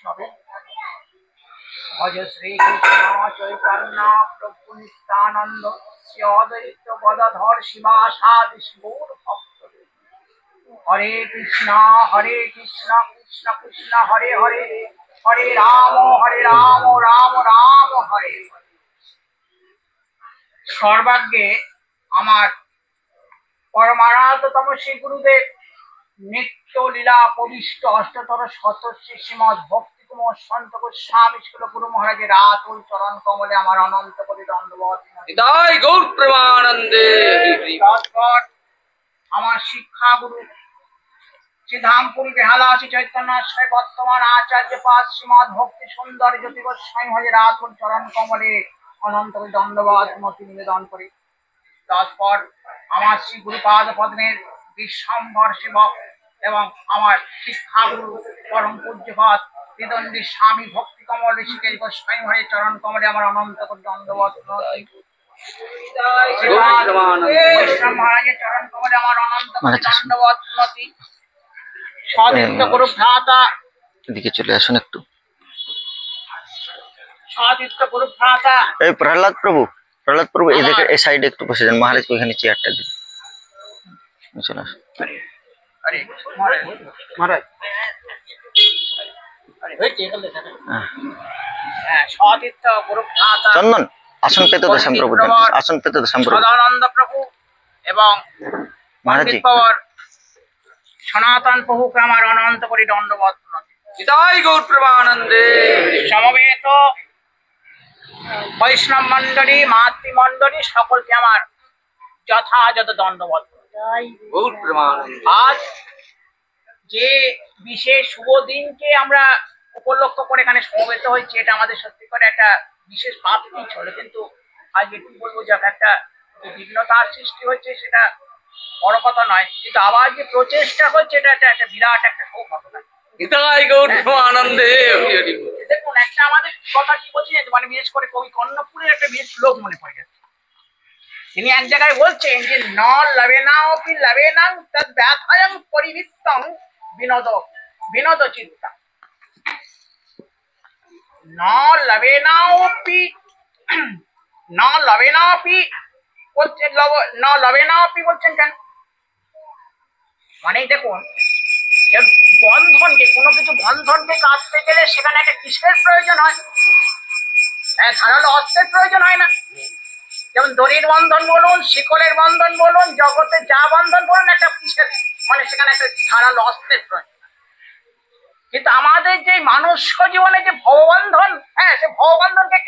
বৈষ্ণবে ভজ শ্রীকৃষ্ণ চৈতন্য প্রভু নিত্যানন্দ শ্রী অদ্বৈত গদাধর শিবাসাদি গৌর ভক্ত। হরে কৃষ্ণ কৃষ্ণ কৃষ্ণ হরে হরে, হরে রাম রাম রাম হরে হরে। সর্বাগ্যে আমার পরমারাধ্যতম শ্রী গুরুদেব নিত্য লীলা প্রবিষ্ট অষ্টতর শতশ্রী শ্রীমৎ ভক্তি কুমার সন্ত গোস্বামী ছিল গুরু মহারাজের আতুল চরণ কমলে আমার অনন্ত কোটি দণ্ডবত। আমার শিক্ষা গুরু শ্রীধামপুরী বেহালা শ্রী চৈতন্যাশ্রয় বর্তমান আচার্য পাদ শ্রীমৎ ভক্তি সুন্দর জ্যোতি গোস্বামী মহারাজের আতুল চরণ কমলে অনন্ত কোটি দণ্ডবত মতি নিবেদন করি। তারপর আমার শ্রী গুরুপাদ পদ্মের বিশ্বম্ভর সেবক এবং আমার শিক্ষাগুরু পরম পূজ্যপাদ বিদণ্ডী স্বামী ভক্তি কমল ঋষিকেশ গোস্বামী মহারাজের চরণ কমলে আমার অনন্ত কোটি দণ্ডবত। মহারাজের চরণ কমলে আমার অনন্ত কোটি দণ্ডবত। সতীর্থ গুরু ভ্রাতা এদিকে চলে আসুন একটু। সতীর্থ গুরু ভ্রাতা এই প্রহ্লাদ প্রভু এদিকে এই সাইডে একটু বসে যান, মহারাজ ওইখানে চেয়ারটা দিন। চলে আসুন মহারাজ। সতীর্থ গুরু ভ্রাতা চন্দন আসন পেতে দেশাম প্রভু, আসন পেতে দেশাম প্রভু। সদানন্দ প্রভু এবং মহারাজ সনাতন প্রভুকে আমার অনন্ত কোটি দণ্ডবত। সমবেত বৈষ্ণব মন্ডলী মাতৃমন্ডলী সকলকে আমার যথাযথ দণ্ডবত। আজ যে বিশেষ শুভ দিনকে আমরা উপলক্ষ করে এখানে সমবেত হয়েছে, এটা আমাদের সত্যি করে একটা বিশেষ প্রাপ্তি ছিল, কিন্তু আজকে কি বলবো, যাক একটা যে ভিন্নতার সৃষ্টি হচ্ছে সেটা বড় কথা নয়, কিন্তু আবার যে প্রচেষ্টা হচ্ছে এটা একটা বিরাট একটা সৌভাগ্য। দেখুন একটা আমাদের কথা কি বলছি, মানে বিশেষ করে কবি কর্ণপুরের একটা বিশেষ শ্লোক মনে পড়ে যাচ্ছে। তিনি এক জায়গায় বলছেন যে ন লবেনাপি লবেনাং তদ ব্যথায়ং পরিবৃত্তং বিনোদ চিত্তা। ন লবেনাপি বলছেন, ন লবেনাপি বলছেন কেন? মানে দেখুন বন্ধনকে, কোনো কিছু বন্ধনকে কাটতে গেলে সেখানে একটা কিসের প্রয়োজন হয়? ধারালো অস্ত্রের প্রয়োজন হয় না? যেমন দড়ির বন্ধন বলুন, শিকলের বন্ধন বলুন, জগতে যা বন্ধন বলুন, একটা কিসের মানে সেখানে একটা ধারালো অস্ত্রের প্রয়োজন। কিন্তু আমাদের যে মানুষ্য জীবনে যে ভববন্ধন, সে ভববন্ধনকে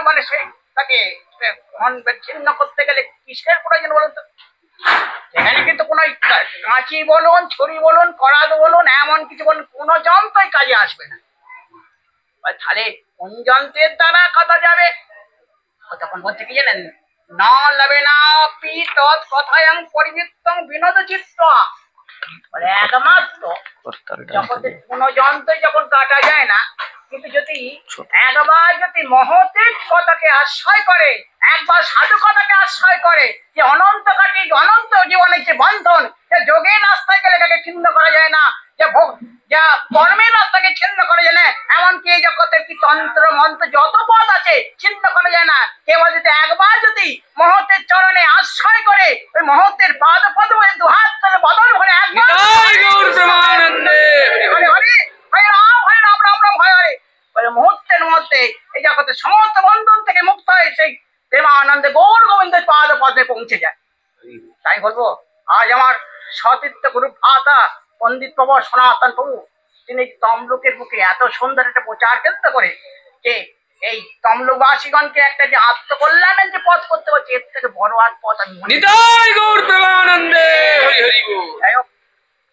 মানে সে তাকে ছিন্ন করতে গেলে কিসের প্রয়োজন বলুন তো? এখানে কিন্তু কোনো কাঁচি বলুন, ছুরি বলুন, করাত বলুন, এমন কিছু বলুন, কোনো যন্ত্রই কাজে আসবে না। তাহলে কোন যন্ত্রের দ্বারা কথা যাবে? তখন বলছে কি জানেন, না লবে না পি তৎ কথায়ং পরিবৃত্তং বিনোদ চিত্ত। একমাত্র জগতের কোন যন্ত্রই যখন কাটা যায় না, কিন্তু যদি একবার যদি মহতের কথাকে আশ্রয় করে, একবার সাধু কথাকে আশ্রয় করে, যে অনন্ত কাটি অনন্ত জীবনের যে বন্ধন, যে যোগের রাস্তায় গেলে তাকে ছিন্ন করা যায় না, যা কর্মের রাস্তাকে ছিন্ন করা যায় না, এমনকি এই জগতের কি তন্ত্র মন্ত্র যত পথ আছে ছিন্ন করা যায় না। কেবল যদি একবার যদি মহতের চরণে আশ্রয় করে, ওই মহতের পাদ পদ্মে দুহাত ধরে বদল ভরে একবার মুহূর্তের মধ্যে এই জগতের সমস্ত বন্ধন থেকে মুক্ত হয়ে সেই প্রেমানন্দে গৌর গোবিন্দের পাদ পদে পৌঁছে যায়। তাই বলবো, আজ আমার সতীর্থ গুরু ভ্রাতা পণ্ডিত প্রভু সনাতন প্রভু, তিনি তমলুকের বুকে এত সুন্দর একটা প্রচার কেন্দ্র করে যে এই তমলুকবাসীগণকে একটা যে আত্মকল্যাণের যে পথ করতে হচ্ছে, এর থেকে বড় আর পথ আমি মনে যাই হোক,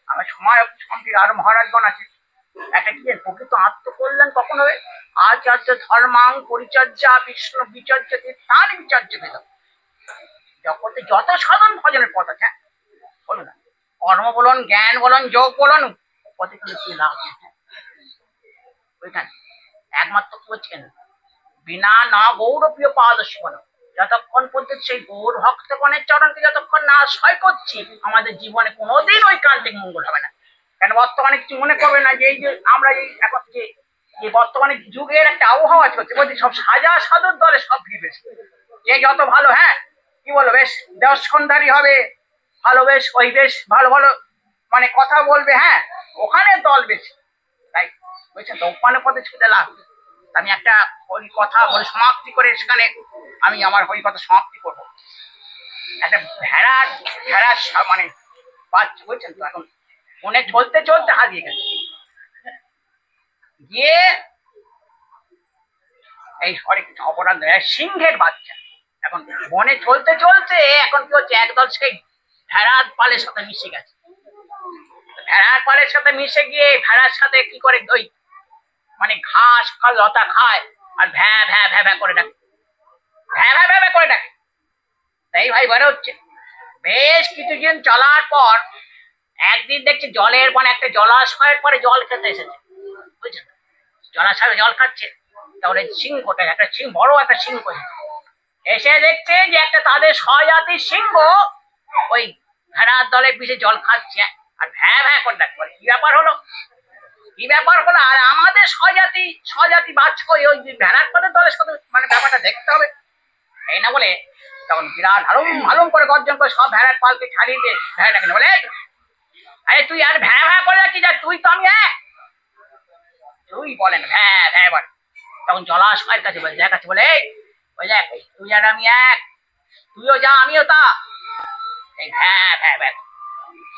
আমার সময় সম্পর্কে আরো মহারাজগণ আছে। একটা কি প্রকৃত আত্মকল্যাণ কখন হবে? আচার্য ধর্মাং পরিচর্যা বিষ্ণু বিচর্য তার বিচার্য ভেদ। জগতে যত সাধন ভজনের পথ আছে, বলুন না, কর্ম বলুন, জ্ঞান বলুন, যোগ বলুন, পথে কিন্তু কি লাভ? ওইখানে একমাত্র বলছেন বিনা না গৌরপ্রিয় পাদ শিবন। যতক্ষণ পর্যন্ত সেই গৌর ভক্তগণের চরণকে যতক্ষণ না আশ্রয় করছি, আমাদের জীবনে কোনোদিন ওই কান্তিক মঙ্গল হবে না। কেন বর্তমানে কিছু মনে করবে না যে এই যে আমরা এই এখন যে যে বর্তমানে যুগের একটা আবহাওয়া চলছে, বলছি সব সাজা সাধুর দলে সব ভিড় বেশি। যে যত ভালো, হ্যাঁ কি বলবো, বেশ দর্শনধারী হবে, ভালো বেশ ওই বেশ ভালো ভালো মানে কথা বলবে, হ্যাঁ ওখানে দল বেশি। তাই বলছেন তো ওখানে পথে ছুটে লাভ। আমি একটা ওই কথা বলে সমাপ্তি করে সেখানে আমি আমার ওই কথা সমাপ্তি করবো। একটা ভেড়ার মানে বাচ্চা, বুঝছেন তো, এখন মনে চলতে চলতে হারিয়ে গেছে। গিয়ে এই অপরাধ সিংহের বাচ্চা এখন বনে চলতে চলতে এখন কি হচ্ছে, একদল সেই ভেড়ার পালের সাথে মিশে গেছে। ভেড়ার পালের সাথে মিশে গিয়ে ভেড়ার সাথে কি করে ওই মানে ঘাস লতা খায় আর ভ্যা ভ্যা ভ্যা ভ্যা করে ডাকে, ভ্যা ভ্যা ভ্যা ভ্যা করে ডাকে। তাই ভাই বেরো হচ্ছে। বেশ কিছুদিন চলার পর একদিন দেখছি জলের মানে একটা জলাশয়ের পরে জল খেতে এসেছে, বুঝছেন, জলাশয়ে জল খাচ্ছে। তাহলে সিংহটা একটা বড় একটা সিংহ এসে দেখছে যে একটা তাদের স্বজাতির সিংহ ওই ভেড়ার দলে পিছিয়ে জল খাচ্ছে আর ভ্যা ভ্যা করে ডাক করে। কি ব্যাপার হলো, কি ব্যাপার হলো? আর আমাদের স্বজাতি বাচ্চা ওই ভেড়ার দলের সাথে মানে ব্যাপারটা দেখতে হবে, এই না বলে তখন বিরাট হালুম করে গর্জন করে সব ভেড়ার পালকে ছাড়িয়ে দিয়ে ভেড়াটাকে বলে, আরে তুই আর ভ্যা ভ্যা করে যাচ্ছিস, আর তুই তো আমি এক, তুই বলেন ভ্যা ভ্যা বলে। তখন জলাশয়ের কাছে বলে দেখাচ্ছে, বলে ওই দেখ তুই আর আমি এক, তুইও যা আমিও তা, এই ভ্যা ভ্যা ভ্যা।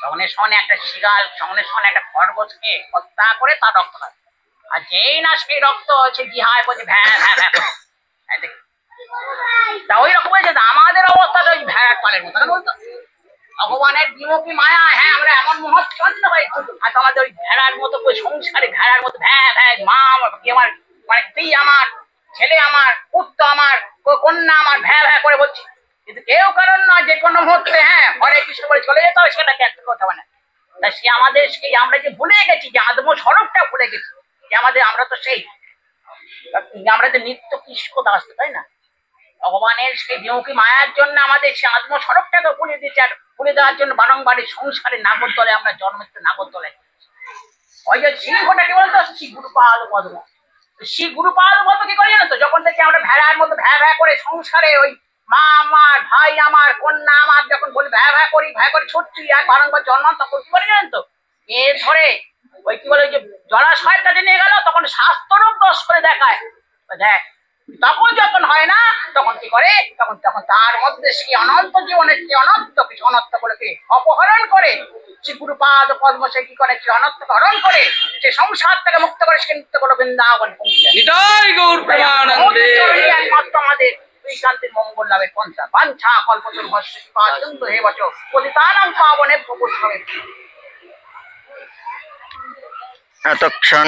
সঙ্গে সঙ্গে একটা শিগাল সঙ্গে সঙ্গে একটা খরগোশকে হত্যা করে তার রক্ত খায়, আর যেই না সেই রক্ত হচ্ছে জিহায় বলছে ভ্যা ভ্যা ভ্যা। তা ওই রকম হয়েছে আমাদের অবস্থাটা ওই ভেড়ার পালের মতো না বলতো, ভগবানের বিমুখী মায়া, হ্যাঁ আমরা এমন মহচ্ছন্ন হয়েছি। আর আমাদের ওই ভেড়ার মতো সংসারে ভেড়ার মতো ভ্যা ভ্যা, মা আমার মানে তুই আমার, ছেলে আমার, পুত্র আমার, কন্যা আমার, ভ্যা ভ্যা করে বলছি। কিন্তু কেউ কারণ নয়, যে কোনো মুহূর্তে হ্যাঁ হরে কৃষ্ণ বলে চলে যেতে হবে, সেটা একটা কথা মানে। তাই সে আমাদের সেই আমরা যে ভুলে গেছি, যে আদম স্বরূপটা ভুলে গেছি, যে আমরা তো সেই আমরা যে নিত্য কৃষ্ণ দাস, তাই না? ভগবানের সেই বিমুখী মায়ার জন্য আমাদের সে আত্ম স্বরূপটাকে ভুলে দিচ্ছে, আর ভুলে দেওয়ার জন্য বারংবার সংসারে নাগরদলে আমরা জন্মিত নাগরদলে। ওই যে সিংহটা কি বলতো, শ্রী গুরুপাদ পদ্ম, শ্রী গুরুপাদ পদ্ম কি করে জানো তো, যখন থেকে আমরা ভেড়ার মতো ভ্যা ভ্যা করে সংসারে ওই মা আমার, ভাই আমার, কন্যা আমার যখন বলি ভ্যা ভ্যা করে ছুটছি আর বারংবার জন্মান, তখন কি করে জানেন তো, এ ধরে ওই কি বলে যে জলাশয়ের কাছে নিয়ে গেল, তখন শাস্ত্ররূপ দোষ করে দেখায়, দেখ তখন যখন হয় না তখন কি করে, তখন তার মধ্যে সেই অনন্ত জীবনের যে অনন্ত কিছু অনন্তগুলোকে অপহরণ করে শ্রী গুরুপাদ পদ্ম সে কি করে, সে অনন্তকে হরণ করে সে সংসার থেকে মুক্ত করে সে নিত্য করে বৃন্দাবন পৌঁছে যায়। একমাত্র আমাদের শান্তির মঙ্গল লাভের পন্থা। বাঞ্ছা কল্পতরু ভস্য কৃপাচন্দ্র হে বচ পতিতানাং পাবনে বৈষ্ণবে। এতক্ষণ